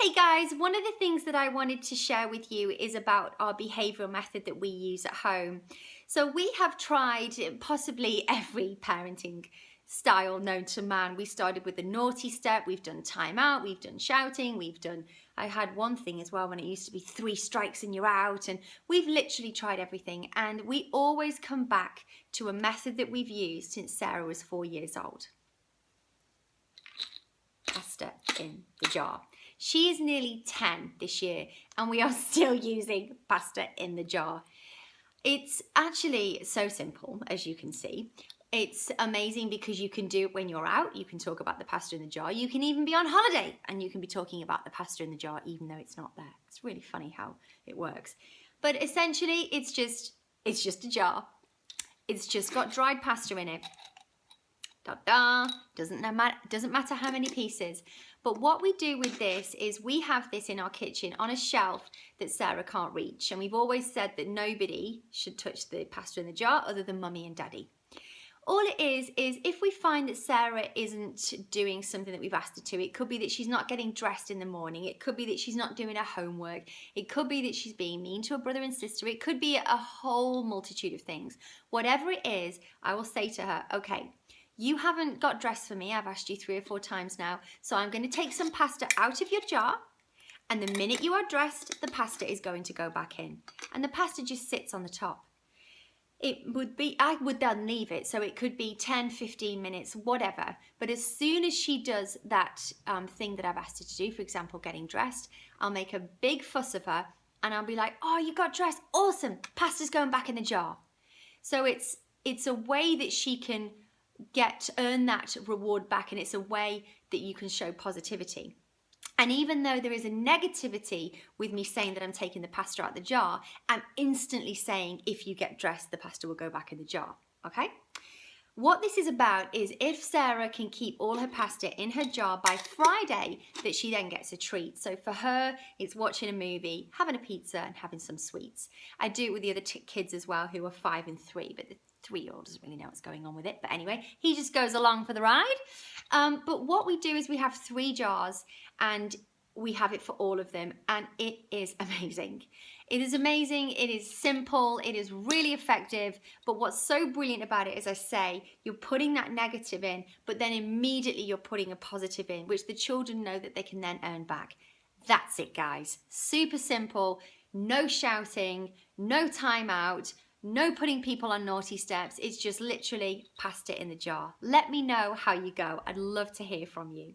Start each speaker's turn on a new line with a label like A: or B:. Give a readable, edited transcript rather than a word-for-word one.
A: Hey guys, one of the things that I wanted to share with you is about our behavioural method that we use at home. So we have tried possibly every parenting style known to man. We started with the naughty step, we've done time out, we've done shouting, I had one thing as well when it used to be 3 strikes and you're out, and we've literally tried everything, and we always come back to a method that we've used since Sarah was 4 years old. Pasta in the jar. She is nearly 10 this year and we are still using pasta in the jar. It's actually so simple, as you can see. It's amazing because you can do it when you're out. You can talk about the pasta in the jar. You can even be on holiday and you can be talking about the pasta in the jar even though it's not there. It's really funny how it works. But essentially it's just a jar. It's just got dried pasta in it. Da-da. Doesn't matter how many pieces. But what we do with this is we have this in our kitchen on a shelf that Sarah can't reach. And we've always said that nobody should touch the pasta in the jar other than mummy and daddy. All it is if we find that Sarah isn't doing something that we've asked her to, it could be that she's not getting dressed in the morning. It could be that she's not doing her homework. It could be that she's being mean to her brother and sister. It could be a whole multitude of things. Whatever it is, I will say to her, okay, you haven't got dressed for me. I've asked you 3 or 4 times now. So I'm going to take some pasta out of your jar. And the minute you are dressed, the pasta is going to go back in. And the pasta just sits on the top. I would then leave it. So it could be 10, 15 minutes, whatever. But as soon as she does that thing that I've asked her to do, for example, getting dressed, I'll make a big fuss of her. And I'll be like, oh, you got dressed. Awesome. Pasta's going back in the jar. So it's a way that she can earn that reward back, and it's a way that you can show positivity. And even though there is a negativity with me saying that I'm taking the pasta out the jar, I'm instantly saying if you get dressed, the pasta will go back in the jar. Okay? What this is about is if Sarah can keep all her pasta in her jar by Friday, that she then gets a treat. So for her, it's watching a movie, having a pizza and having some sweets. I do it with the other kids as well who are 5 and 3, but the 3-year-old doesn't really know what's going on with it. But anyway, he just goes along for the ride. But what we do is we have 3 jars and we have it for all of them, and it is amazing. It is amazing, it is simple, it is really effective, but what's so brilliant about it, as I say, you're putting that negative in, but then immediately you're putting a positive in, which the children know that they can then earn back. That's it, guys. Super simple, no shouting, no time out, no putting people on naughty steps. It's just literally pasta in the jar. Let me know how you go. I'd love to hear from you.